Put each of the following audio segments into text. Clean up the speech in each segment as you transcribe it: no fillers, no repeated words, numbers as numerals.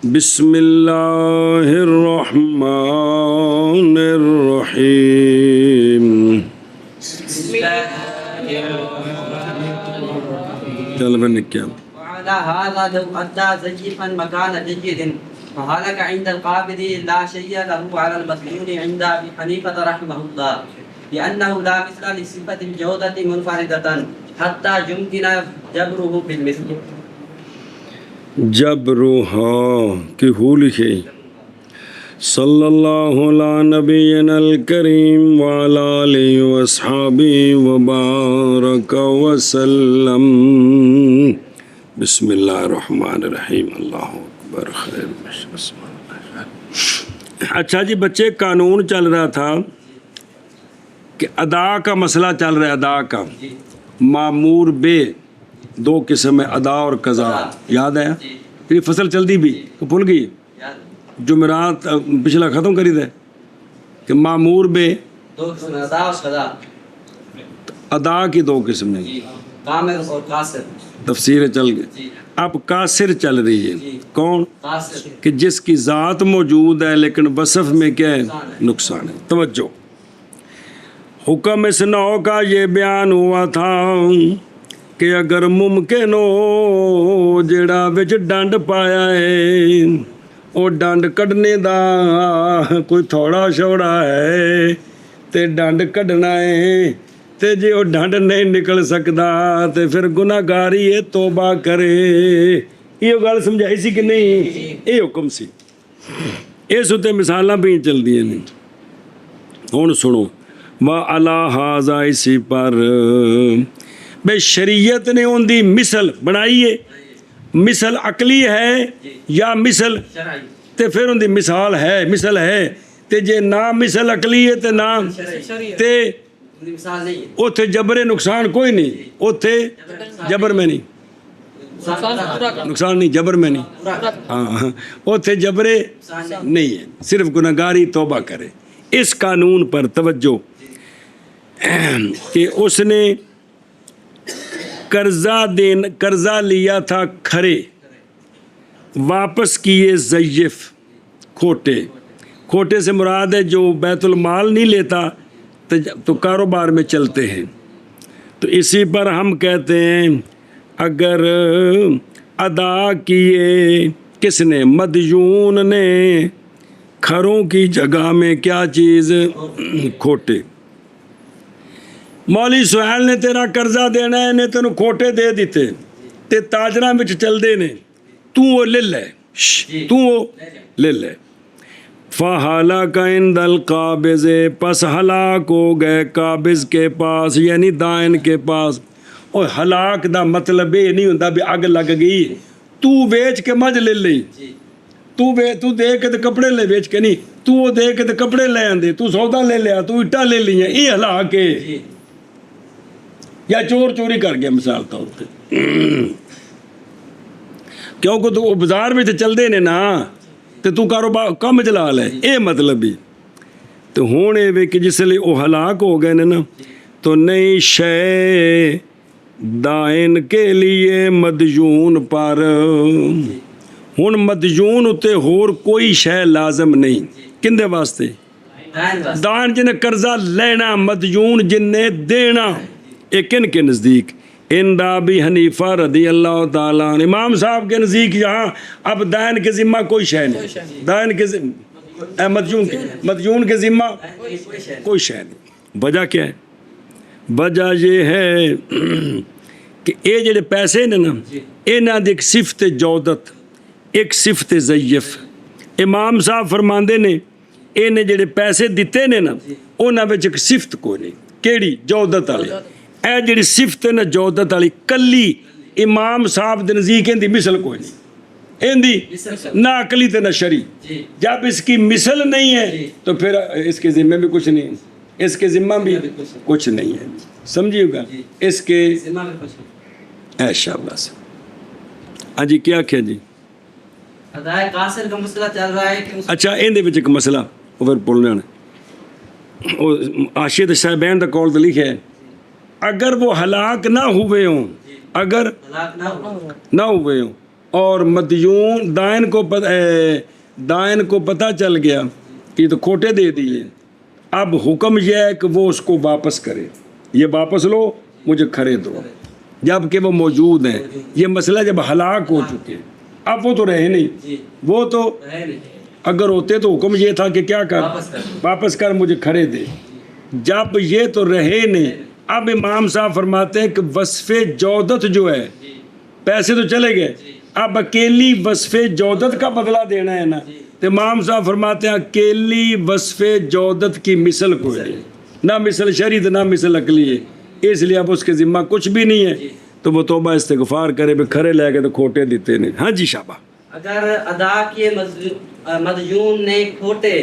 بسم اللہ الرحمن الرحیم. چل بن کیا وعلى هذا لو أدى زيفا مكان جيد وهلك عند القابض لا شيء له على المسجون عند أبي حنيفة رحمه الله لأنه لا مثل لصفة الجودة منفردة حتى يمكن جبره بالمثل. جبرها کی ہو لکھے صلی اللہ علی نبینا الکریم وعلی آلہ واصحابہ وبارک وسلم. بسم اللہ الرحمن الرحیم. اللہ اکبر خیر. اچھا جی بچے، قانون چل رہا تھا کہ ادا کا مسئلہ چل رہا ہے. ادا کا معمور بے دو قسم ہے، ادا اور قضا. یاد ہے؟ پھر فصل چلتی بھی تو بھول گئی. جمعرات پچھلا ختم کری دے کہ معمور بے ادا کی دو قسم ہیں، کامل اور قاصر. تفسیر چل گئی. اب قاصر چل رہی ہے. کون؟ کہ جس کی ذات موجود ہے لیکن وصف میں کیا ہے؟ نقصان ہے. توجہ، حکم اس نو کا یہ بیان ہوا تھا کہ اگر ممکن ہو جڑا وچ ڈنڈ پایا ہے وہ ڈنڈ کڈنے دا کوئی تھوڑا چھوڑا ہے تے ڈنڈ کڈنا ہے، تے جے وہ ڈنڈ نہیں نکل سکدا تے پھر گناہگاری ہے، توبہ کرے. یہ گل سمجھائی سی کہ نہیں؟ یہ حکم سی. اس اتنے مثالاں بھی چل دیاں نے. ہن سنو، وَعَلَىٰ هَٰذَا اسی پر بے شریعت نے ان دی مثل بنائی ہے. مثل عقلی ہے یا مثل تے پھر ان دی مثال ہے، مثل ہے. تے جے نہ مثل عقلی ہے تے نہ تے اوتھے جبر نقصان کوئی نہیں. اوتھے جبر میں نہیں، نقصان نہیں، جبر میں نہیں. ہاں اوتھے جبر نہیں ہے، صرف گناہگاری توبہ کرے. اس قانون پر توجہ کہ اس نے قرضہ لیا تھا کھرے، واپس کیے ضعیف کھوٹے سے مراد ہے جو بیت المال نہیں لیتا تو کاروبار میں چلتے ہیں. تو اسی پر ہم کہتے ہیں اگر ادا کیے کس نے؟ مدیون نے، کھروں کی جگہ میں کیا چیز؟ کھوٹے. مولوی سہیل نے تیرا قرضہ دینا ہے، نے تینوں کھوٹے دے دیتے تے تاجراں وچ چل دے نے، تو وہ لے لے، تو وہ لے لے. فَحَلَكَ عِنْدَ الْقَابِضِ پس ہلاک ہو گئے قابض کے پاس، یعنی دائن کے پاس. اور ہلاک دا مطلب یہ نہیں ہوتا بھی اگ لگ گئی تو بیچ کے مجھ لے لئی، تو دے کے تے کپڑے لے بیچ کے نہیں، تو وہ دے کے تے کپڑے لے آندے، تو سودا لے لیا، تو اٹا لے لیا. یہ ہلاک ہے. یا چور چوری کر گیا مثال طور پہ، کیونکہ تو بازار میں چلتے نے نا تو تو کاروبار کم چلا لے. یہ مطلب ہی تو ہوں یہ کہ جس لیے وہ ہلاک ہو گئے نا تو نئی شے دائن کے لیے مدیون پر. ہوں مدیون اتنے ہور کوئی شے لازم نہیں. کندے واسطے؟ دائن جن قرضہ لینا، مدیون جن نے دینا. ایک ان کے نزدیک عند ابی حنیفہ رضی اللہ تعالیٰ عنہ، امام صاحب کے نزدیک یہاں اب دائن کے ذمہ کوئی شے نہیں. دائن کے مدیون کے ذمہ کوئی شے نہیں. وجہ کیا ہے؟ وجہ یہ ہے کہ یہ جڑے پیسے نے نا، انہاں دی ایک صفت جودت، ایک صفت ضعیف. امام صاحب فرماندے نے انہیں جڑے پیسے دیتے نے نا انہاں وچ ایک صفت کوئی نہیں. کیڑی؟ جودت والی. اے جڑی صفت ہے نا جودت والی، کلی امام صاحب دے نزدیک ان دی مثل کوئی نہیں. ان دی نہ عقلی تے نہ شرعی. جب اس کی مثل نہیں ہے تو پھر اس کے ذمہ بھی کچھ نہیں، اس کے ذمہ بھی کچھ نہیں ہے. سمجھیے گا اس کے اے شاباش. ہاں جی کیا کیا جی؟ ادائے قاصر کا مسئلہ چل رہا ہے کہ اچھا اندے وچ ایک مسئلہ اوپر بولنا ہے. آشید صاحبین دا قول تے لکھا ہے اگر وہ ہلاک نہ ہوئے ہوں، اگر نہ ہوئے ہوں اور مدیون دائن کو پتہ چل گیا کہ تو کھوٹے دے دیے، اب حکم یہ ہے کہ وہ اس کو واپس کرے، یہ واپس لو مجھے کھرے دو، جب کہ وہ موجود ہیں۔ یہ مسئلہ جب ہلاک ہو چکے، اب وہ تو رہے نہیں، وہ تو اگر ہوتے تو حکم یہ تھا کہ کیا کر، واپس کر مجھے کھرے دے، جب یہ تو رہے نہیں۔ اب امام صاحب فرماتے ہیں کہ وصف جودت جو ہے، پیسے تو چلے گئے، اب اکیلی وصف جودت کا بدلہ دینا ہے نا، تو امام صاحب فرماتے ہیں اکیلی وصف جودت کی مثل کوئی نہیں، نہ مثل شرعی نہ مثل عقلی ہے، اس لیے اب اس کے ذمہ کچھ بھی نہیں ہے، تو وہ توبہ استغفار کرے، بھی کھرے لے کے تو کھوٹے دیتے نہیں۔ ہاں جی شابہ۔ اگر ادا کیے مدیون نے کھوٹے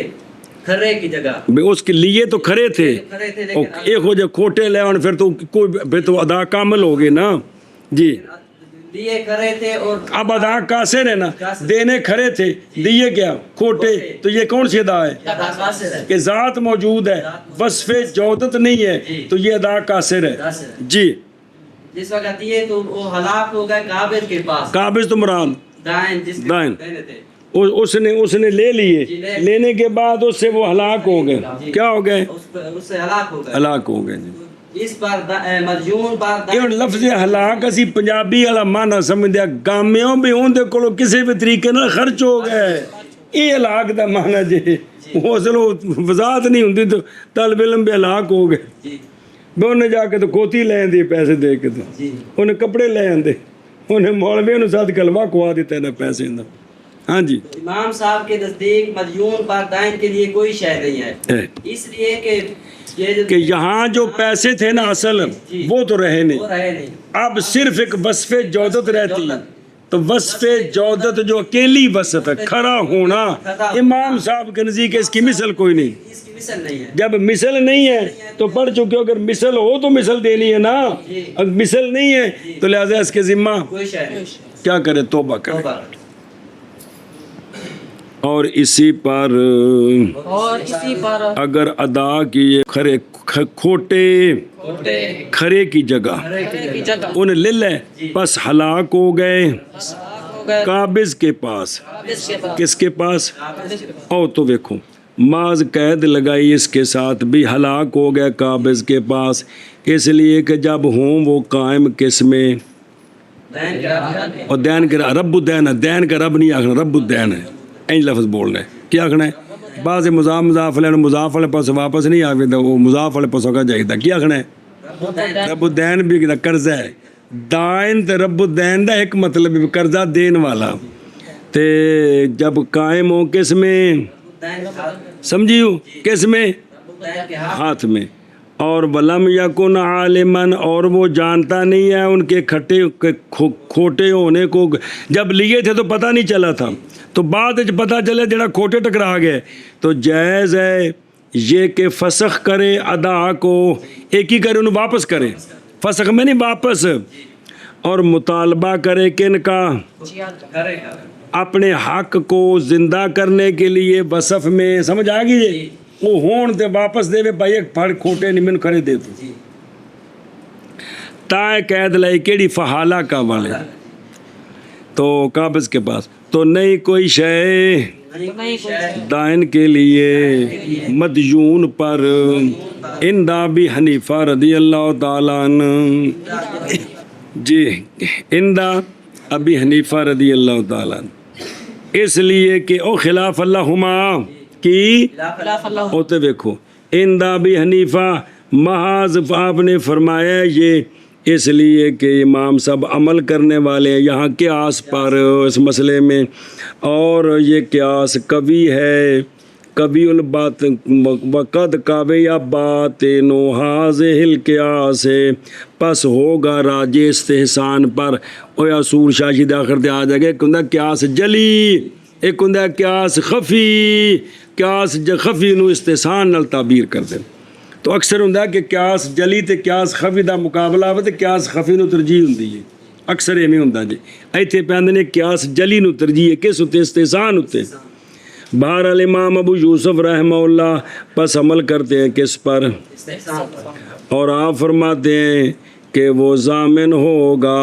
کھرے کی جگہ، اس کے لیے تو کھرے تھے، ایک ہو جائے کھوٹے لے آن، پھر تو ادا کامل ہو گئے نا جی۔ لیے کھرے تھے اور اب ادا کاسر ہے نا، دینے کھرے تھے، دیے کیا کھوٹے، تو یہ کون سی ادا ہے کہ ذات موجود ہے، وصف جودت نہیں ہے، تو یہ ادا کاسر ہے جی۔ جس وقت دیے تو وہ ہلاک ہو گئے قابض کے پاس، قابض تو مراد دائن جس کے دائن، دینے تھے، اس نے لے لیے، لینے کے بعد اس سے وہ ہلاک ہو گئے، کیا ہو گئے، اس سے ہلاک ہو گئے، ہلاک ہو گئے جی۔ اس پر مدیون پر یہ لفظ ہلاک اسی پنجابی والا معنی سمجھدے گامیوں بھی ہوندے کولو کسی بھی طریقے نال خرچ ہو گئے، یہ ہلاک دا معنی جی۔ اصل وضاحت نہیں ہوندی تو طالب علم بھی ہلاک ہو گئے، بھی انہیں جا کے تو کھوتی لے آندی پیسے دے کے، تو انہیں کپڑے لے آندے، انہیں مولویوں نے ساتھ کلمہ کھوا دیتا ہے پیسے دا۔ ہاں جی۔ امام صاحب کے نزدیک مدیون پر دائن کے لیے کوئی شے نہیں ہے، اس لیے کہ یہاں جو پیسے تھے نا اصل وہ تو رہے نہیں، وہ رہے نہیں، اب صرف ایک وصف جودت رہتی ہے، تو وصف جودت جو اکیلی وصف ہے، کھڑا ہونا، امام صاحب کے نزدیک اس کی مثل کوئی نہیں، اس کی مثل نہیں ہے۔ جب مثل نہیں ہے تو پڑھ چکے ہو، اگر مثل ہو تو مثل دینی ہے نا، اگر مثل نہیں ہے تو لہذا اس کے ذمہ کوئی شے نہیں، کیا کرے، توبہ کرے۔ توبہ۔ اور اسی پر اگر ادا کیے کھرے کھوٹے کھرے کی جگہ انہیں لے لے، پس ہلاک ہو گئے قابض کے پاس، کس کے پاس، او تو دیکھو ماز قید لگائی اس کے ساتھ بھی، ہلاک ہو گئے قابض کے پاس، اس لیے کہ جب ہوں وہ قائم کس میں، اور دین کا رب الدین ہے، دین کا رب نہیں آخنا، رب الدین ہے، این لفظ بول رہے کیا آخنا ہے، بعض مضاف علیہ مضاف علیہ پاس واپس نہیں آگے تو وہ مضاف علیہ پاس ہوگا جائے کیا آخنا ہے، رب الدین بھی قرضہ ہے، دائن تے رب الدین دا ایک مطلب قرضہ دین والا، تے جب قائم ہو کس میں، سمجھیو کس میں، ہاتھ میں، اور ولم یکن عالمن، اور وہ جانتا نہیں ہے ان کے کھوٹے ہونے کو، جب لیے تھے تو پتہ نہیں چلا تھا، تو بعد پتہ چلے جڑا کھوٹے ٹکرا گئے، تو جائز ہے یہ کہ فسخ کرے ادا کو، ایک ہی کرے انہوں واپس کرے، فسخ میں نہیں واپس، اور مطالبہ کرے کن کا، اپنے حق کو زندہ کرنے کے لیے وصف میں، سمجھ آ گئی جی، وہ ہون تے واپس دے بھائی ایک پھڑ کھوٹے نہیں من کھڑے دے تو تائیں قید لئی کیڑی فحالہ کا والے، تو قابض کے پاس تو نہیں کوئی شے دائن کے لیے مدیون پر، عند ابی حنیفہ رضی اللہ تعالیٰ عنہ، جی عند ابی حنیفہ رضی اللہ تعالیٰ عنہ، اس لیے کہ او خلاف اللہما کی ہوتے دیکھو، عند ابی حنیفہ محاذ آپ نے فرمایا یہ اس لیے کہ امام صاحب عمل کرنے والے ہیں یہاں قیاس پر اس مسئلے میں، اور یہ قیاس قوی ہے، قوی البات وقد قوی باطن حاذہ القیاس، پس ہوگا راجع استحسان پر، اور اصول شاشد آخر تے آ جائے گا، ایک ہوندا قیاس جلی، ایک ہوندا قیاس خفی، قیاس خفی نو استحسان نال تعبیر کر دیں، تو اکثر ہوندا کہ قیاس جلی تے قیاس خفی دا مقابلہ ہوے تے قیاس خفی نو ترجیح ہوندی ہے، اکثر ایویں ہوندا جی، ایتھے پیندے نے قیاس جلی نو ترجیح ہے، کس ہوتے استحسان ہوتے، بہرحال امام ابو یوسف رحمہ اللہ پس عمل کرتے ہیں کس پر، اور آپ فرماتے ہیں کہ وہ ضامن ہوگا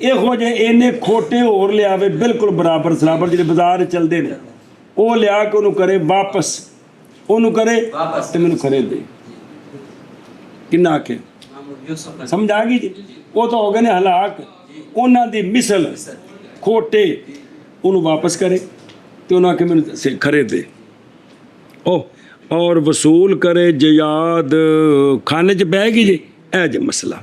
ਇਹੋ ਜਿਹੇ ਇੰਨੇ ਖੋਟੇ ਹੋਰ ਲਿਆਵੇ ਬਿਲਕੁਲ ਬਰਾਬਰ ਸਰਾਬਰ ਜਿਹੜੇ ਬਾਜ਼ਾਰ ਚੱਲਦੇ ਨੇ, ਉਹ ਲਿਆ ਕੇ ਉਹਨੂੰ ਕਰੇ ਵਾਪਸ, ਉਹਨੂੰ ਕਰੇ ਤੇ ਮੈਨੂੰ ਕਰੇ ਦੇ। ਕਿੰਨਾ ਆਖੇ ਸਮਝ ਆ ਗਈ ਜੀ? ਉਹ ਤਾਂ ਹੋ ਗਏ ਨੇ ਹਲਾਕ, ਉਹਨਾਂ ਦੀ ਮਿਸਲ ਖੋਟੇ, ਉਹਨੂੰ ਵਾਪਸ ਕਰੇ ਤੇ ਉਹਨੂੰ ਆਖੇ ਮੈਨੂੰ ਖਰੇ ਦੇ। ਉਹ ਔਰ ਵਸੂਲ ਕਰੇ ਜਯਾਦ ਖਾਨੇ 'ਚ ਬਹਿ ਗਈ ਜੀ, ਇਹ ਜੇ ਮਸਲਾ।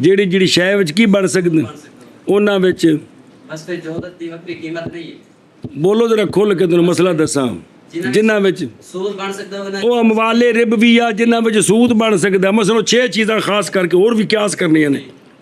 ਜਿਹੜੀ ਜਿਹੜੀ ਸ਼ੈ ਵਿੱਚ ਕੀ ਬਣ ਸਕਦੇ ਉਹਨਾਂ ਵਿੱਚ ਵਸਫੇ ਜੌਦਤ ਦੀ ਵੱਖਰੀ ਕੀਮਤ ਨਹੀਂ ਹੈ। ਬੋਲੋ ਜਰਾ ਖੁੱਲ ਕੇ ਤੁਹਾਨੂੰ ਮਸਲਾ ਦੱਸਾਂ। ਜਿਨ੍ਹਾਂ ਵਿੱਚ ਸੂਦ ਬਣ ਸਕਦਾ ਹੋਵੇ ਨਾ, ਉਹ ਅਮਵਾਲੇ ਰਿਬਵੀ ਆ, ਜਿਨ੍ਹਾਂ ਵਿੱਚ ਸੂਦ ਬਣ ਸਕਦਾ। ਮਸਲੋ 6 ਚੀਜ਼ਾਂ ਖਾਸ ਕਰਕੇ ਹੋਰ ਵੀ ਕਿਆਸ ਕਰਨੀਆਂ ਨੇ,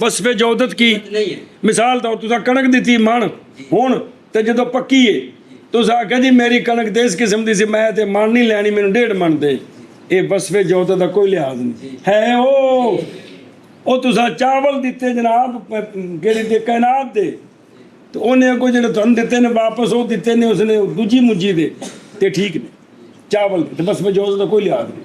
ਵਸਫੇ ਜੌਦਤ ਕੀ ਮਿਸਾਲ ਤੌਰ ਤੁਸੀਂ ਕਣਕ ਦਿੱਤੀ ਮਣ, ਹੁਣ ਤੇ ਜਦੋਂ ਪੱਕੀ ਏ ਤੁਸੀਂ ਆਖਿਆ ਜੀ ਮੇਰੀ ਕਣਕ ਤੇ ਇਸ ਕਿਸਮ ਦੀ ਸੀ, ਮੈਂ ਤੇ ਮਣ ਨਹੀਂ ਲੈਣੀ, ਮੈਨੂੰ 1.5 ਮਣ ਦੇ। ਇਹ ਵਸਫੇ ਜੌਦਤ ਦਾ ਕੋਈ ਲਿਹਾਜ਼ ਨਹੀਂ ਹੈ। ਉਹ ਤੁਸੀਂ ਚਾਵਲ ਦਿੱਤੇ ਜਨਾਬ ਕਿਹੜੇ ਦੇ ਕਾਇਨਾਤ ਦੇ, ਤੇ ਉਹਨੇ ਕੋਈ ਜਿਹੜੇ ਤੁਹਾਨੂੰ ਦਿੱਤੇ ਨੇ ਵਾਪਸ ਉਹ ਦਿੱਤੇ ਨੇ ਉਸਨੇ ਦੂਜੀ ਮੁੱਜੀ ਦੇ, ਤੇ ਠੀਕ ਨੇ ਚਾਵਲ ਤੇ ਵਸਫੇ ਜੌਦਤ ਦਾ ਕੋਈ ਲਿਹਾਜ਼ ਨਹੀਂ।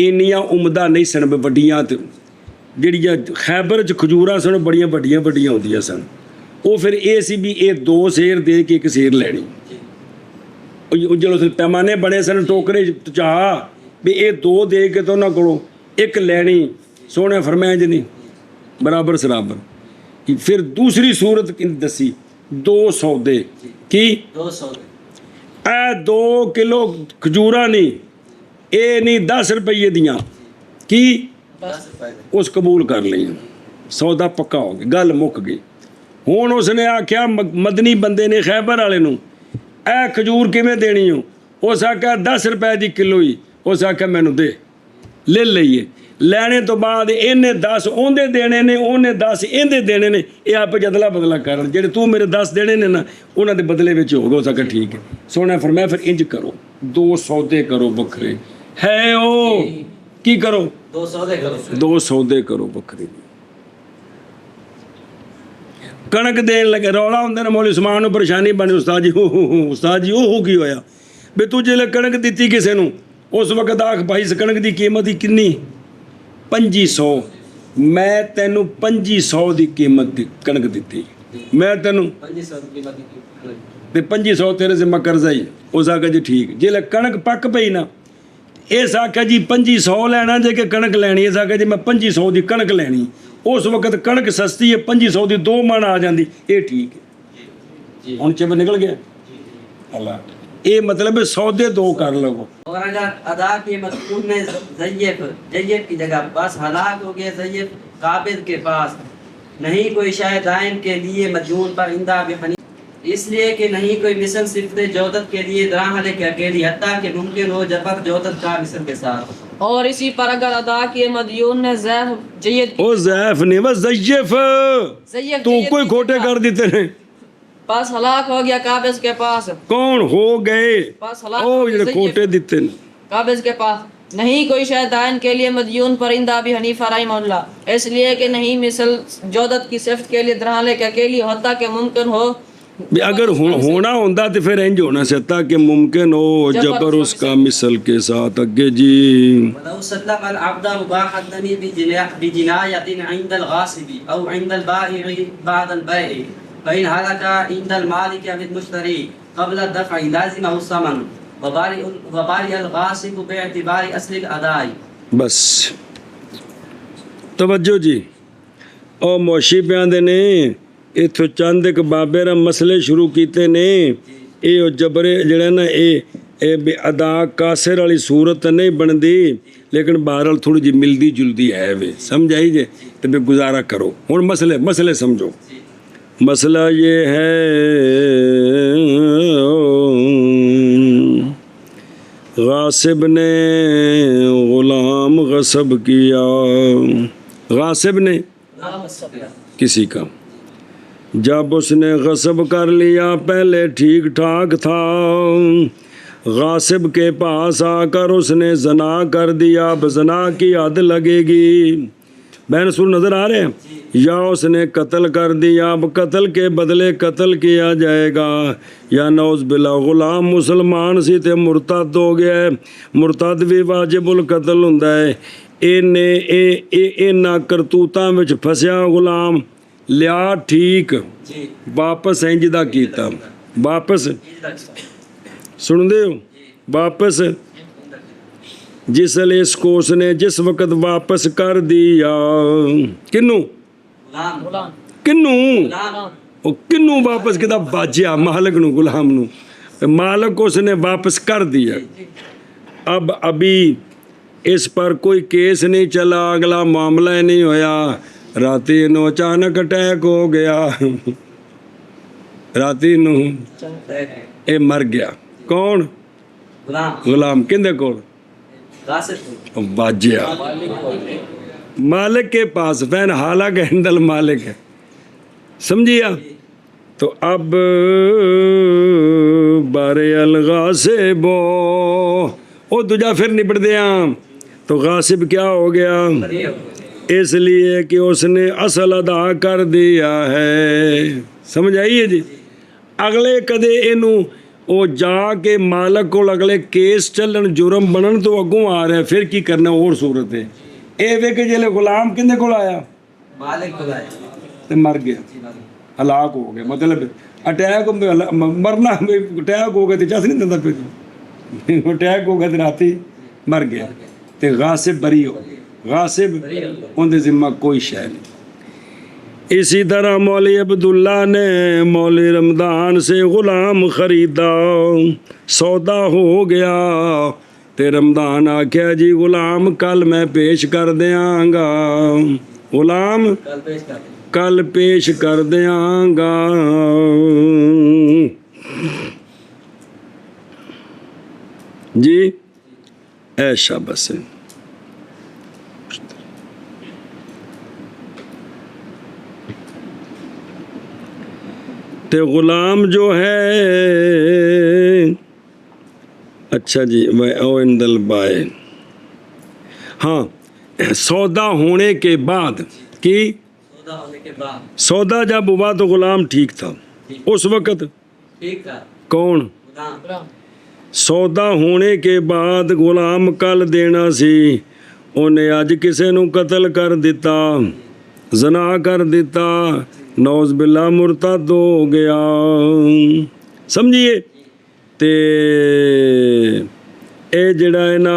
ਇੰਨੀਆਂ ਉਮਦਾ ਨਹੀਂ ਸਨ ਵੱਡੀਆਂ, ਤੇ ਜਿਹੜੀਆਂ ਖੈਬਰ 'ਚ ਖਜੂਰਾਂ ਸਨ ਬੜੀਆਂ ਵੱਡੀਆਂ ਵੱਡੀਆਂ ਹੁੰਦੀਆਂ ਸਨ। ਉਹ ਫਿਰ ਇਹ ਸੀ ਵੀ ਇਹ 2 ਸੇਰ ਦੇ ਕੇ 1 ਸੇਰ ਲੈਣੀ। ਉਹ ਜਦੋਂ ਪੈਮਾਨੇ ਬਣੇ ਸਨ ਟੋਕਰੇ 'ਚ ਚਾਹ ਵੀ ਇਹ 2 ਦੇ ਕੇ ਤਾਂ ਉਹਨਾਂ ਕੋਲੋਂ 1 ਲੈਣੀ। ਸੋਹਣੇ ਫਰਮਾਇਆ ਜੀ ਨਹੀਂ ਬਰਾਬਰ ਸਰਾਬਰ। ਕਿ ਫਿਰ ਦੂਸਰੀ ਸੂਰਤ ਦੱਸੀ 2 ਸੌਦੇ ਕੀ 2 ਸੌਦੇ, ਇਹ 2 ਕਿਲੋ ਖਜੂਰਾਂ ਨਹੀਂ, ਇਹ ਨਹੀਂ 10 ਰੁਪਏ ਦੀਆਂ ਕੀ 10 ਰੁਪਏ ਉਸ ਕਬੂਲ ਕਰ ਲਈਆਂ। ਸੌਦਾ ਪੱਕਾ ਹੋ ਗਿਆ, ਗੱਲ ਮੁੱਕ ਗਈ। ਹੁਣ ਉਸਨੇ ਆਖਿਆ ਮਦਨੀ ਬੰਦੇ ਨੇ ਖੈਬਰ ਵਾਲੇ ਨੂੰ ਇਹ ਖਜੂਰ ਕਿਵੇਂ ਦੇਣੀ ਹੋ? ਉਸ ਆਖਿਆ 10 ਰੁਪਏ ਦੀ ਕਿਲੋ ਹੀ। ਉਸ ਆਖਿਆ ਮੈਨੂੰ ਦੇ, ਲੈ ਲਈਏ। ਲੈਣੇ ਤੋਂ ਬਾਅਦ ਇਹਨੇ 10 ਉਹਦੇ ਦੇਣੇ ਨੇ, ਉਹਨੇ 10 ਇਹਦੇ ਦੇਣੇ ਨੇ। ਇਹ ਆਪ ਅਦਲਾ ਬਦਲਾ ਕਰਨ, ਜਿਹੜੇ ਤੂੰ ਮੇਰੇ 10 ਦੇਣੇ ਨੇ ਨਾ ਉਹਨਾਂ ਦੇ ਬਦਲੇ ਵਿੱਚ ਹੋ ਗਿਆ। ਉਸ ਆਖਿਆ ਠੀਕ ਹੈ। ਸੋਹਣਾ ਫਰਮਾਇਆ ਫਿਰ ਇੰਜ ਕਰੋ 2 ਸੌਦੇ ਕਰੋ ਵੱਖਰੇ ਹੈ। ਉਹ ਕੀ ਕਰੋ 2 ਸੌਦੇ ਕਰੋ, 2 ਸੌਦੇ ਕਰੋ ਵੱਖਰੇ। ਕਣਕ ਦੇਣ ਲੱਗੇ ਰੌਲਾ ਹੁੰਦਾ ਨਾ ਮੌਲੀ ਉਸਮਾਨ ਨੂੰ ਪਰੇਸ਼ਾਨੀ ਬਣੀ, ਉਸਤਾਦ ਜੀ ਉਸਤਾਦ ਜੀ ਉਹ ਕੀ ਹੋਇਆ ਵੀ ਤੂੰ ਜੇ ਕਣਕ ਦਿੱਤੀ ਕਿਸੇ ਨੂੰ ਉਸ ਵਕਤ ਆਖ ਭਾਈ ਇਸ ਕਣਕ ਦੀ ਕੀਮਤ ਹੀ ਕਿੰਨੀ 2500, ਮੈਂ ਤੈਨੂੰ 2500 ਦੀ ਕੀਮਤ ਦੀ ਕਣਕ ਦਿੱਤੀ, ਮੈਂ ਤੈਨੂੰ 2500 ਦੀ ਕੀਮਤ ਤੇ 2500 ਤੇਰੇ ਜ਼ਿੰਮਾ ਕਰਜ਼ਾ ਹੀ। ਉਸ ਆਖਿਆ ਜੀ ਠੀਕ। ਜੇ ਕਣਕ ਪੱਕ ਪਈ ਨਾ, ਇਸ ਆਖਿਆ ਜੀ 2500 ਲੈਣਾ ਜੇ ਕਿ ਕਣਕ ਲੈਣੀ, ਇਸ ਆਖਿਆ ਜੀ ਮੈਂ 2500 ਦੀ ਕਣਕ ਲੈਣੀ। ਉਸ ਵਕਤ ਕਣਕ ਸਸਤੀ ਹੈ, 2500 ਦੀ 2 ਮਣ ਆ ਜਾਂਦੀ, ਇਹ ਠੀਕ ਹੈ। ਹੁਣ ਚਿਬ ਨਿਕਲ ਗਿਆ ਅੱਲਾ। ਇਹ ਮਤਲਬ ਹੈ ਸੌਦੇ 2 ਕਰ ਲਵੋ। اور اگر ادا کے مذکور میں ضعیف جید کی جگہ بس ہلاک ہو گئے ضعیف قابض کے پاس نہیں کوئی شے دائن کے لیے مدیون پر عندہ بحنیفہ، اس لیے کہ نہیں کوئی مثل صفت جودت کے لیے دراہلے کے اکیلی، حتیٰ کہ ممکن ہو جبر جودت کا مثل کے ساتھ۔ اور اسی پر اگر ادا کیے مدیون نے ضعف جید او ضعف نہیں بس ضعیف، تو کوئی کھوٹے کر دیتے ہیں، پاس ہلاک ہو گیا قابض کے پاس، کون ہو گئے پاس ہلاک او ہو جڑے گئے کھوٹے ضعیف دیتے ہیں۔ قابض کے پاس نہیں کوئی شے دائن کے لیے مدیون پر عند ابی حنیفہ رحمہ اللہ، اس لیے کہ نہیں مثل جودت کی صفت کے لیے درہلے کے اکیلی، حتیٰ کہ ممکن ہو بھی اگر ہونا ہوتا تو پھر انج ہونا چاہتا کہ ممکن ہو جبر اس کا مثل کے ساتھ۔ اگے جی ولو سلم العبد مباح الدم بجناية عند الغاصب أو عند البائع بعد البيع، فإن هلك عند المالك أو المشتري قبل الدفع لازمه الثمن، وبارئ الغاصب باعتبار أصل الأداء۔ بس توجہ جی، او موشی پیاندے نے اتو چند ایک بابے را مسئلے شروع کیتے نے۔ اے او جبرے جڑے نا اے بے ادا کاسر والی صورت نہیں بندی، لیکن بہرحال تھوڑی جی ملدی جلدی ہے وے، سمجھائی جے تو بے گزارا کرو۔ ہن مسئلے سمجھو۔ مسئلہ یہ ہے غاصب نے غلام غصب کیا، غاصب نے کسی کا، جب اس نے غصب کر لیا پہلے ٹھیک ٹھاک تھا، غاصب کے پاس آ کر اس نے زنا کر دیا، اب زنا کی حد لگے گی۔ بہن سر نظر آ رہے ہیں؟ یا اس نے قتل کر دیا، اب قتل کے بدلے قتل کیا جائے گا، یا نعوذ باللہ غلام مسلمان سی تے مرتد ہو گیا ہے، مرتد بھی واجب القتل ہوندا ہے۔ اینا کرتوتاں وچ پھسیا غلام، لیا ٹھیک، واپس انج دا کیتا، واپس سن دے ہو، واپس جس لیے اس کو اس نے جس وقت واپس کر دیا، کنوں کنوں واپس کیتا، باجیا مالک نو، غلام نو، مالک کو اس نے واپس کر دیا۔ اب ابھی اس پر کوئی کیس نہیں چلا، اگلا معاملہ ہی نہیں ہویا، راتی نو اچانک اٹیک ہو گیا، راتی نو اے مر گیا۔ کون؟ غلام کندے کول؟ باجیا مالک کے پاس، فین حالانکہ ہندل مالک ہے، سمجھیا؟ تو اب بارے الغاصب او دجا پھر نپٹ دیا، تو غاصب کیا ہو گیا؟ اس لیے کہ اس نے اصل ادا کر دیا ہے، سمجھ آئیے جی؟ اگلے کدے اینو او جا کے مالک کو اگلے کیس چلن جرم بنن تو اگوں آ رہے ہیں، پھر کی کرنا اور صورت ہے۔ اے وے کہ جلے غلام کندے کول آیا؟ مالک کو آیا تے مر گیا، ہلاک ہو گیا، مطلب اٹیک مرنا، اٹیک ہو گیا تو چس نہیں دندا، پھر اٹیک ہو گیا تو راتی مر گیا، تے غاصب بری ہو گیا، غاصب ان دے ذمہ کوئی شے نہیں۔ اسی طرح مولوی عبداللہ نے مولوی رمضان سے غلام خریدا، سودا ہو گیا، تے رمضان آکھیا جی غلام کل میں پیش کر دیاں گا، غلام کل پیش کر دیاں گا۔ جی ایشا بس تے غلام جو ہے، اچھا جی او اندل بائے، ہاں سودا ہونے کے بعد کی، سودا جب ہوا تو غلام ٹھیک تھا اس وقت، کون؟ سودا ہونے کے بعد غلام کل دینا سی، انہیں اج کسے نو قتل کر دیتا، زنا کر دیتا، نعوذ باللہ مرتد ہو گیا، ਸਮਝੀਏ। ਤੇ ਇਹ ਜਿਹੜਾ ਹੈ ਨਾ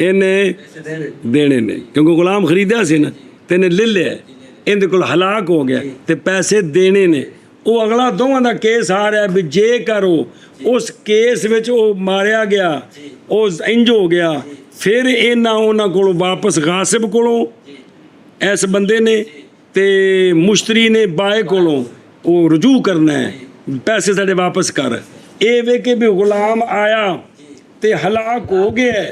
ਇਹਨੇ ਦੇਣੇ ਨੇ, ਕਿਉਂਕਿ ਗੁਲਾਮ ਖਰੀਦਿਆ ਸੀ ਨਾ ਤੇ ਇਹਨੇ ਲੈ ਲਿਆ, ਇਹਦੇ ਕੋਲ ਹਲਾਕ ਹੋ ਗਿਆ ਤੇ ਪੈਸੇ ਦੇਣੇ ਨੇ। ਉਹ ਅਗਲਾ ਦੋਵਾਂ ਦਾ ਕੇਸ ਆ ਰਿਹਾ ਵੀ ਜੇਕਰ ਉਸ ਕੇਸ ਵਿੱਚ ਉਹ ਮਾਰਿਆ ਗਿਆ, ਉਹ ਇੰਜ ਹੋ ਗਿਆ, ਫਿਰ ਉਹਨਾਂ ਕੋਲੋਂ ਵਾਪਸ ਗਾਸਿਬ ਕੋਲੋਂ ਇਸ ਬੰਦੇ ਨੇ ਤੇ ਮੁਸ਼ਤਰੀ ਨੇ ਬਾਏ ਕੋਲੋਂ ਉਹ ਰਜੂ ਕਰਨਾ ਹੈ, ਪੈਸੇ ਸਾਡੇ ਵਾਪਸ ਕਰ। ਇਹ ਵੇ ਕਿ ਵੀ ਗੁਲਾਮ ਆਇਆ ਤੇ ਹਲਾਕ ਹੋ ਗਿਆ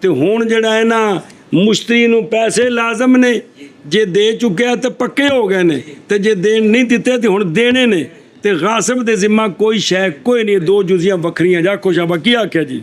ਤੇ ਹੁਣ ਜਿਹੜਾ ਹੈ ਨਾ ਮੁਸ਼ਤਰੀ ਨੂੰ ਪੈਸੇ ਲਾਜ਼ਮ ਨੇ, ਜੇ ਦੇ ਚੁੱਕਿਆ ਤਾਂ ਪੱਕੇ ਹੋ ਗਏ ਨੇ, ਤੇ ਜੇ ਦੇਣ ਨਹੀਂ ਦਿੱਤੇ ਤੇ ਹੁਣ ਦੇਣੇ ਨੇ। ਤੇ ਗਾਸਿਬ ਦੇ ਜ਼ਿੰਮਾ ਕੋਈ ਸ਼ੈ ਕੋਈ ਨਹੀਂ, ਦੋ ਜੁਜ਼ੀਆਂ ਵੱਖਰੀਆਂ। ਜਾ ਖੁਸ਼ਾਬਾ ਕੀ ਆਖਿਆ ਜੀ?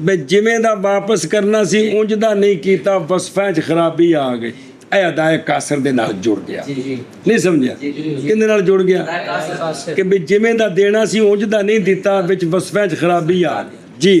ਬਈ ਜਿਵੇਂ ਦਾ ਵਾਪਸ ਕਰਨਾ ਸੀ ਉਂਝ ਦਾ ਨਹੀਂ ਕੀਤਾ, ਵਸਫਾਂ 'ਚ ਖਰਾਬੀ ਆ ਗਈ। ਇਹ ਅਦਾਏ ਕਾਸਰ ਦੇ ਨਾਲ ਜੁੜ ਗਿਆ। ਨਹੀਂ ਸਮਝਿਆ? ਕਿਹਦੇ ਨਾਲ ਜੁੜ ਗਿਆ? ਕਿ ਵੀ ਜਿਵੇਂ ਦਾ ਦੇਣਾ ਸੀ ਉਂਝ ਦਾ ਨਹੀਂ ਦਿੱਤਾ, ਵਿੱਚ ਵਸਫਾਂ 'ਚ ਖਰਾਬੀ ਆ ਗਈ ਜੀ।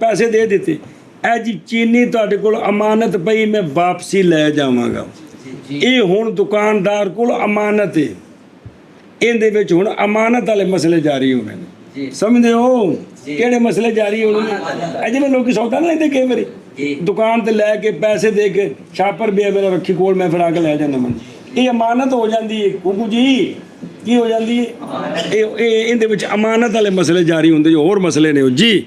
ਪੈਸੇ ਦੇ ਦਿੱਤੇ, ਇਹ ਜੀ ਚੀਨੀ ਤੁਹਾਡੇ ਕੋਲ ਅਮਾਨਤ ਪਈ, ਮੈਂ ਵਾਪਸੀ ਲੈ ਜਾਵਾਂਗਾ। ਇਹ ਹੁਣ ਦੁਕਾਨਦਾਰ ਕੋਲ ਅਮਾਨਤ ਹੈ, ਇਹਦੇ ਵਿੱਚ ਹੁਣ ਅਮਾਨਤ ਵਾਲੇ ਮਸਲੇ ਜਾਰੀ ਹੋਣੇ ਨੇ। ਸਮਝਦੇ ਹੋ ਕਿਹੜੇ ਮਸਲੇ ਜਾਰੀ ਹੋਣੇ ਨੇ? ਜਿਵੇਂ ਲੋਕੀ ਸੌਦਾ ਨਹੀਂ ਲੈਂਦੇ ਕਈ ਵਾਰੀ ਦੁਕਾਨ ਤੇ ਲੈ ਕੇ ਪੈਸੇ ਦੇ ਕੇ ਛਾਪਰ ਵੀ ਮੇਰਾ ਰੱਖੀ ਕੋਲ, ਮੈਂ ਫਿਰ ਆ ਕੇ ਲੈ ਜਾਂਦਾ, ਮੈਂ ਇਹ ਅਮਾਨਤ ਹੋ ਜਾਂਦੀ ਹੈ। ਕੁਕੂ ਜੀ ਕੀ ਹੋ ਜਾਂਦੀ ਹੈ? ਇਹ ਇਹਦੇ ਵਿੱਚ ਅਮਾਨਤ ਵਾਲੇ ਮਸਲੇ ਜਾਰੀ ਹੁੰਦੇ, ਜੋ ਹੋਰ ਮਸਲੇ ਨੇ ਉਹ ਜੀ।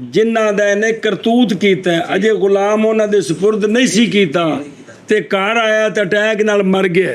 ਜਿਨ੍ਹਾਂ ਦਾ ਇਹਨੇ ਕਰਤੂਤ ਕੀਤਾ ਹੈ, ਅਜੇ ਗੁਲਾਮ ਉਹਨਾਂ ਦੇ ਸਪੁਰਦ ਨਹੀਂ ਸੀ ਕੀਤਾ ਤੇ ਘਰ ਆਇਆ ਤੇ ਅਟੈਕ ਨਾਲ ਮਰ ਗਿਆ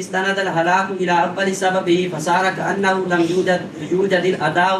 استند الهلاك إلى أول سببه فصار كأنه لم يوجد الأداء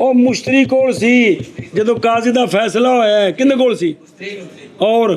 ਉਹ ਮੁਸ਼ਤਰੀ ਕੋਲ ਸੀ ਜਦੋਂ ਕਾਜ਼ੀ ਦਾ ਫੈਸਲਾ ਹੋਇਆ ਹੈ ਕਿੰਨੇ ਕੋਲ ਸੀ ਔਰ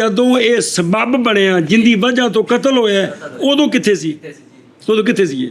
ਜਦੋਂ ਇਹ ਸਬਬ ਬਣਿਆ ਜਿੰਦੀ ਵਜ੍ਹਾ ਤੋਂ ਕਤਲ ਹੋਇਆ ਹੈ, ਉਦੋਂ ਕਿੱਥੇ ਸੀ ਇਹ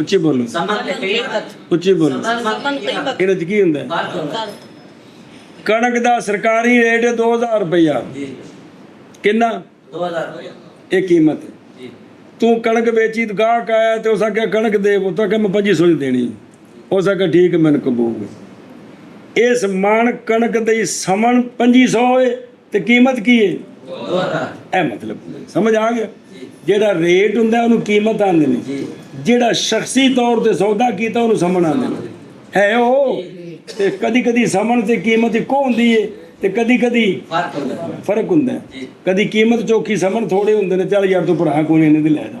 ਉੱਚੀ ਬੋਲੋ, ਉੱਚੀ ਬੋਲੋ। ਇਹਨਾਂ 'ਚ ਕੀ ਹੁੰਦਾ ਹੈ? ਕਣਕ ਦਾ ਸਰਕਾਰੀ ਰੇਟ 2000 ਰੁਪਇਆ, ਕਿੰਨਾ? 2000 ਇਹ ਕੀਮਤ। ਤੂੰ ਕਣਕ ਵੇਚੀ ਤੇ ਗਾਹਕ ਆਇਆ ਤੇ ਉਸ ਆਖਿਆ ਕਣਕ ਦੇ, ਉਹ ਤਾਂ ਕਿ ਮੈਂ 2500 ਦੇਣੀ, ਉਸ ਆਖਿਆ ਠੀਕ ਹੈ ਮੈਨੂੰ ਕਬੂਲ। ਇਸ ਮਣ ਕਣਕ ਦੀ ਸਮਣ 2500 ਹੋਏ ਤੇ ਕੀਮਤ ਕੀ ਹੈ? 2000। ਇਹ ਮਤਲਬ ਸਮਝ ਆ ਗਿਆ? ਜਿਹੜਾ ਰੇਟ ਹੁੰਦਾ ਉਹਨੂੰ ਕੀਮਤ ਆਉਂਦੇ ਨੇ, ਜਿਹੜਾ ਸ਼ਖਸੀ ਤੌਰ ਤੇ ਸੌਦਾ ਕੀਤਾ ਉਹਨੂੰ ਸਮਣ ਆਉਂਦੇ ਨੇ। ਹੈ ਉਹ ਤੇ ਕਦੀ ਕਦੀ ਸਮਣ ਤੇ ਕੀਮਤ ਇੱਕੋ ਹੁੰਦੀ ਹੈ ਤੇ ਕਦੀ ਕਦੀ ਫਰਕ ਹੁੰਦਾ ਹੈ। ਕਦੀ ਕੀਮਤ ਚੌਕੀ ਸਮਣ ਥੋੜੇ ਹੁੰਦੇ ਨੇ, ਚੱਲ ਯਾਰ ਤੂੰ ਭਰਾ ਕੋਈ ਇਹਨੇ ਦੀ ਲੈ ਜਾ।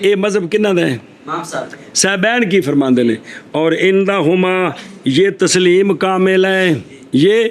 ਇਹ ਮਜ਼ਹਬ ਕਿਹਨਾਂ ਦਾ ਹੈ? امام صاحب ਸਾਹਬੈਨ ਕੀ ਫਰਮਾਉਂਦੇ ਨੇ? ਔਰ ਇਨਦਾ ਹੁਮਾ ਇਹ ਤਸਲੀਮ ਕਾਮਿਲ ਹੈ, ਇਹ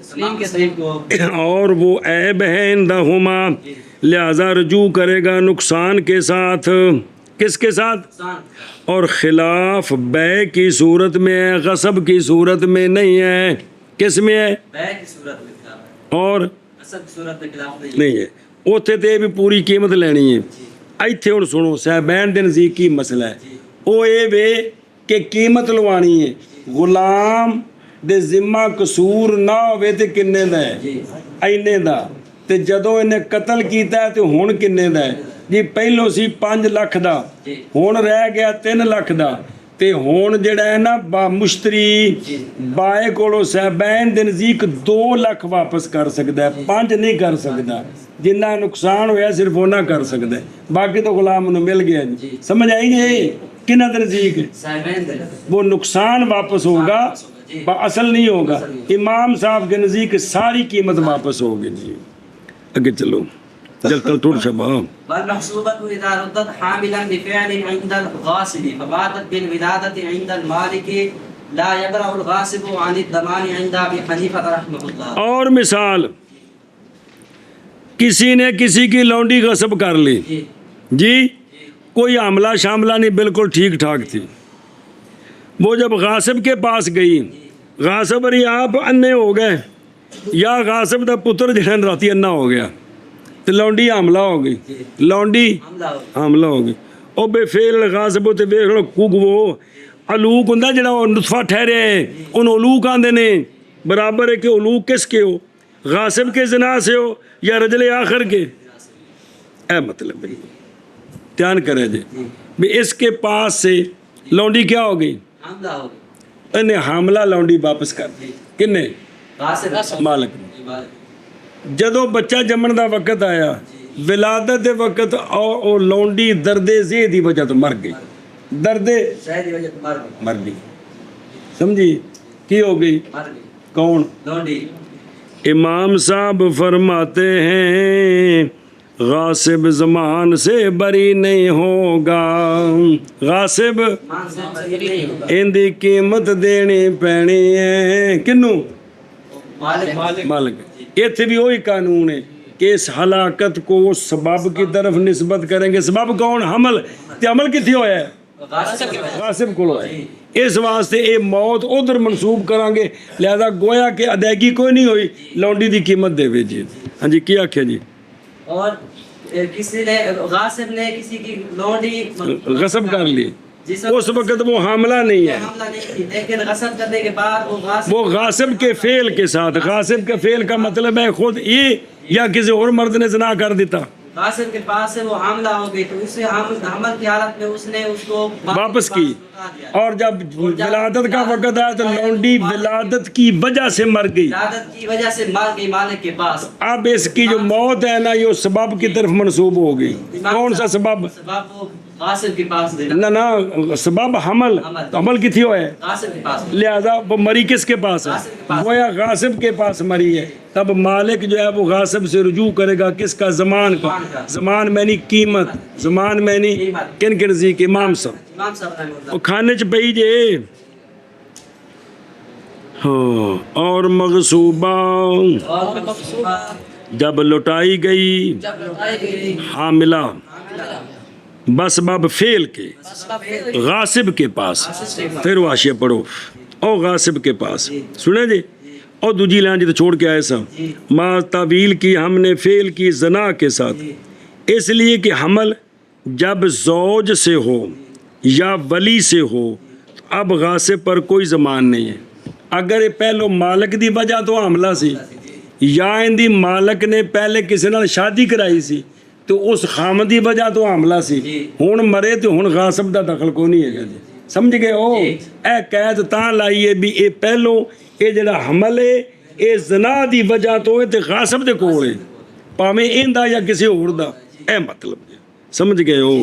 تسلیم کے صحیح کو اور وہ عیب ہے اندہما، لہذا رجوع کرے گا نقصان کے ساتھ. کس کے ساتھ؟ نقصان اور خلاف بے کی صورت میں ہے، غصب کی صورت میں نہیں ہے. کس میں ہے؟ بے کی صورت میں خلاف ہے، اور اصل کی صورت میں خلاف نہیں ہے. نہیں ہے. ਉੱਥੇ ਤੇ ਵੀ ਪੂਰੀ ਕੀਮਤ ਲੈਣੀ ਹੈ. ਇੱਥੇ ਹੁਣ ਸੁਣੋ, ਸਾਹਬੈਨ ਦੇ ਨਜ਼ਦੀਕ ਕੀ ਮਸਲਾ ਹੈ? ਉਹ ਇਹ ਵੇ ਕਿ ਕੀਮਤ ਲਵਾਣੀ ਹੈ. ਗੁਲਾਮ ਦੇ ਜ਼ਿੰਮਾ ਕਸੂਰ ਨਾ ਹੋਵੇ ਤੇ ਕਿੰਨੇ ਦਾ ਹੈ? جی ਇੰਨੇ ਦਾ. ਤੇ ਜਦੋਂ ਇਹਨੇ ਕਤਲ ਕੀਤਾ ਤੇ ਹੁਣ ਕਿੰਨੇ ਦਾ ਹੈ? ਜੀ ਪਹਿਲੋਂ ਸੀ 5 ਲੱਖ ਦਾ, جی ਹੁਣ ਰਹਿ ਗਿਆ 3 ਲੱਖ ਦਾ. ਤੇ ਹੁਣ ਜਿਹੜਾ ਹੈ ਨਾ ਮੁਸ਼ਤਰੀ ਬਾਏ ਕੋਲੋਂ ਸਾਹਬੈਨ ਦੇ ਨਜ਼ਦੀਕ 2 ਲੱਖ ਵਾਪਸ ਕਰ ਸਕਦਾ ਹੈ, 5 ਨਹੀਂ ਕਰ ਸਕਦਾ. ਜਿੰਨਾ ਨੁਕਸਾਨ ਹੋਇਆ ਸਿਰਫ ਉਹਨਾਂ ਕਰ ਸਕਦਾ ਹੈ, ਬਾਕੀ ਤਾਂ ਗੁਲਾਮ ਨੂੰ ਮਿਲ ਗਿਆ ਜੀ. ਸਮਝ ਆਈ ਨਹੀਂ? ਕਿਹਨਾਂ ਦੇ ਨਜ਼ਦੀਕ صاحبین دل وہ نقصان واپس ہوگا، اصل نہیں ہوگا. امام صاحب کے نزدیک ساری قیمت واپس ہوگی. جی اگے چلو، جل ٹوٹ شبہ. والمحسوبة إذا ردت حاملا بفعل عند الغاصب فباتت بالولادة عند المالك لا يبرأ الغاصب عن الضمان عند أبي حنيفة رحمه الله. اور مثال، کسی نے کسی کی لونڈی غصب کر لی جی جی، کوئی عاملہ شاملہ نہیں، بالکل ٹھیک ٹھاک تھی. وہ جب غاصب کے پاس گئی، غاصب اری آپ انے ہو گئے یا غاصب دا پتر جہن راتی انا ہو گیا تو لونڈی حاملہ ہو گئی. لونڈی حملہ ہو حاملہ ہو گئی. او بے فیل غاصب تے ویکھ لو کوگ وہ علوق ہوندا جڑا او نطفہ ٹھہرے اون علوق آندے نے. برابر ہے کہ علوق کس کے ہو؟ غاصب کے زنا سے ہو یا رجل آخر کے. اے مطلب ہے، دھیان کرے جی بھی اس کے پاس سے لونڈی کیا ہو گئی؟ حملہ ہو انہیں حاملہ لونڈی واپس کر دی. کنے؟ غاصب مالک. جی مالک. جدو بچہ جمن دا وقت آیا، ولادت دے وقت او لونڈی درد ذی دی وجہ تو مر گئی. درد شاید وجہ مر گئی. مر گئی. سمجھی کی ہو گئی؟ مر گئی کون؟ لونڈی. امام صاحب فرماتے ہیں غاصب زمان سے بری نہیں ہوگا. غاصب مان سے بری نہیں ہوگا. ان دی قیمت دینی پینی ہے. کنوں؟ مالک. مالک. اتنے بھی وہی قانون ہے کہ اس ہلاکت کو سبب کی طرف نسبت کریں گے. سبب کون؟ حمل. تے عمل کتھی ہویا ہے؟ غاصب غاصب کو ہویا ہے. اس واسطے اے موت ادھر منسوب کریں گے، لہذا گویا کہ ادائیگی کوئی نہیں ہوئی، لونڈی دی قیمت دے وے. جی ہاں جی کیا آخیا جی؟ اور کسی نے غاصب نے کسی کی لونڈی غصب کر لی، جس اس وقت وہ حاملہ نہیں ہے، حملہ نہیں کی، لیکن غصب کرنے کے بعد وہ غاصب کے فعل کے ساتھ. غاصب کے فعل کا مطلب ہے خود یہ یا کسی اور مرد نے زنا کر دیتا، غاصب کے پاس سے وہ حاملہ ہو گئی تو اس سے حمل کی حالت میں اس نے اس کو واپس کی. اور جب ولادت کا وقت آیا تو لونڈی ولادت کی وجہ سے مر گئی. ولادت کی وجہ سے مر گئی مالک کے پاس. اب اس کی جو موت ہے نا یہ سبب کی طرف منسوب ہو گئی. کون سا سبب؟ سبب وہ غاصب کے پاس دینا. نہ نہ سبب حمل. تو حمل کتھی ہوا ہے؟ غاصب کے پاس. لہذا وہ مری کس کے پاس ہے؟ گویا غاصب کے پاس مری ہے. تب مالک جو ہے وہ غاصب سے رجوع کرے گا کس کا؟ زمان کا. زمان میں نہیں قیمت، زمان میں نہیں کن کے نزدیک؟ امام صاحب. امام صاحب رحمہ اللہ. وہ کھانے چ پئی جے. ہاں. اور مغصوبہ اور مغصوبہ جب لٹائی گئی جب لوٹائی گئی حاملہ بسبب فعل کے غاصب کے پاس. پھر واشیہ پڑھو. او غاصب کے پاس سنیں جی. اور دوجی لائن جی تو چھوڑ کے آئے سا ما تعویل کی ہم نے فعل کی زنا کے ساتھ، اس لیے کہ حمل جب زوج سے ہو یا ولی سے ہو تو اب غاصب پر کوئی زمان نہیں ہے. اگر پہلو مالک دی وجہ تو حاملہ سی یا ان دی مالک نے پہلے کسی نال شادی کرائی سی تو اس خامد دی وجہ تو حاملہ سی، ہن مرے تو ہن غاصب دا دخل کو نہیں ہے جی. سمجھ گئے ہو؟ اے قید تاں لائیے بھی اے پہلو اے جڑا حمل ہے اے زنا دی وجہ تو ہے تے غاصب دے کول ہے، پاویں ایندا یا کسی اور دا. اے مطلب جی. سمجھ گئے ہو؟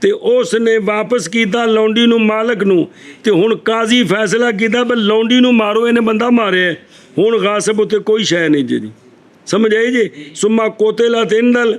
ਤੇ ਉਸ ਨੇ ਵਾਪਸ ਕੀਤਾ ਲੌਂਡੀ ਨੂੰ ਮਾਲਕ ਨੂੰ, ਤੇ ਹੁਣ ਕਾਜ਼ੀ ਫੈਸਲਾ ਕੀਤਾ ਵੀ ਲੌਂਡੀ ਨੂੰ ਮਾਰੋ, ਇਹਨੇ ਬੰਦਾ ਮਾਰਿਆ। ਹੁਣ ਗਾਸਿਬ ਉੱਤੇ ਕੋਈ ਸ਼ੈ ਨਹੀਂ ਜੀ, ਸਮਝ ਆਈ ਜੀ? ਸੁਮਾ ਕੋਤੇਲਾ ਤਿੰਦਲ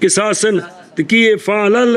ਕਿਸਾਸਨ, ਤੇ ਕੀ ਇਹ ਫਾਲਲ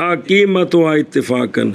ਆ ਕੀਮਤ ਵਾ ਇਤਫਾਕਨ।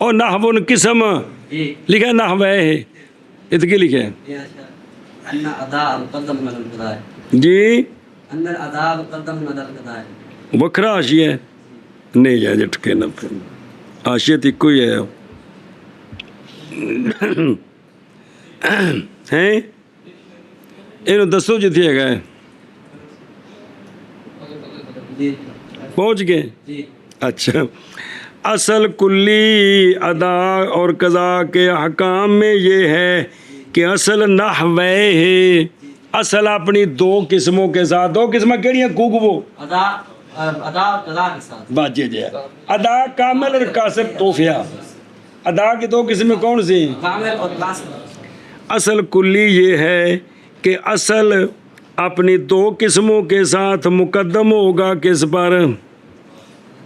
اور نحون قسم جی لکھا ہے نحوہ ہے اتکی لکھے ہیں یہ اچھا ان ادا مقدم من القضاء جی ان الادا مقدم من القضاء وکھرا آشیا ہے نہیں جا جٹکے نہ پھر آشیت ایک ہی ہے ہیں انہوں دسو جتھی ہے گئے جی پہنچ گئے جی اچھا اصل کلی ادا اور قضا کے احکام میں یہ ہے کہ اصل نحوہ ہے اصل اپنی دو قسموں کے ساتھ دو قسمیں کیڑی ہیں وہ ادا اور قضاء کے ساتھ باجے جائے ادا کامل اور قاصر توفیہ ادا کی دو قسمیں کون سی کامل اور قاصر اصل کلی یہ ہے کہ اصل اپنی دو قسموں کے ساتھ مقدم ہوگا کس پر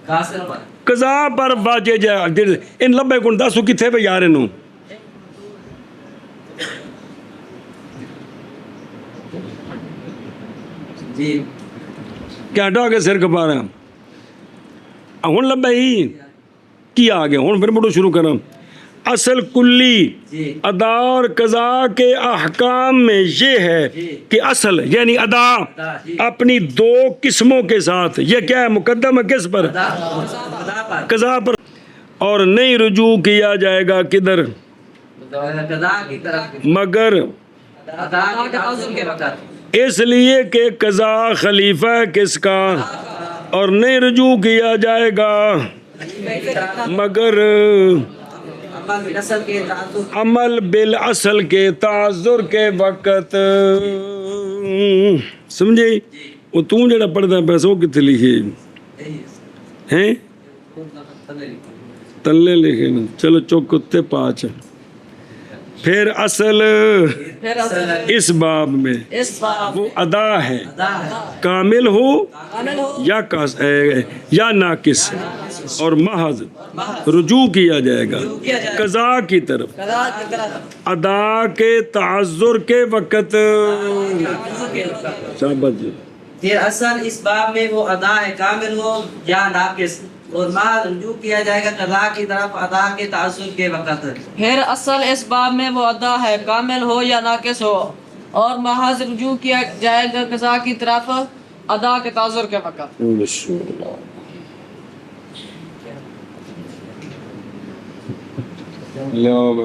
قاصر پر قضا پر باجے جائے ان لبے کن دسو کتھے پہ یار انہوں جی کیا ہٹا کے سر کپا رہا ہوں لبے ہی کی آگے ہوں پھر مڑو شروع کرم اصل کلی جی ادا اور قضا کے احکام میں یہ ہے کہ اصل یعنی ادا جی اپنی دو قسموں کے ساتھ یہ کیا ہے مقدم ہے کس پر ادا پر قضا پر اور نہیں رجوع کیا جائے گا کدھر قضاء کی طرف مگر ادا کے تعظم کے وقت اس لیے کہ قضا خلیفہ ہے کس کا اور نہیں رجوع کیا جائے گا مگر عمل بنسل کے تعظم عمل بالاصل کے تعذر کے وقت سمجھے وہ تم جڑا پڑھتا پیسہ وہ کتنے لکھے ہیں تلے لکھے نا چلو چوک کتے پانچ پھر اصل پھر اصل اس باب میں اس باب وہ ادا ہے ادا ہے کامل ہو کامل ہو یا ناقص اور محض رجوع کیا جائے گا قضا کی طرف قضا کی طرف ادا کے تعذر کے وقت شابت جی پھر اصل اس باب میں وہ ادا ہے کامل ہو یا ناقص اور محض رجوع کیا جائے گا قضا کی طرف ادا کے تعصب کے وقت پھر اصل اس باب میں وہ ادا ہے کامل ہو یا ناقص ہو اور محض رجوع کیا جائے گا قضا کی طرف ادا کے تعذر کے وقت اللہ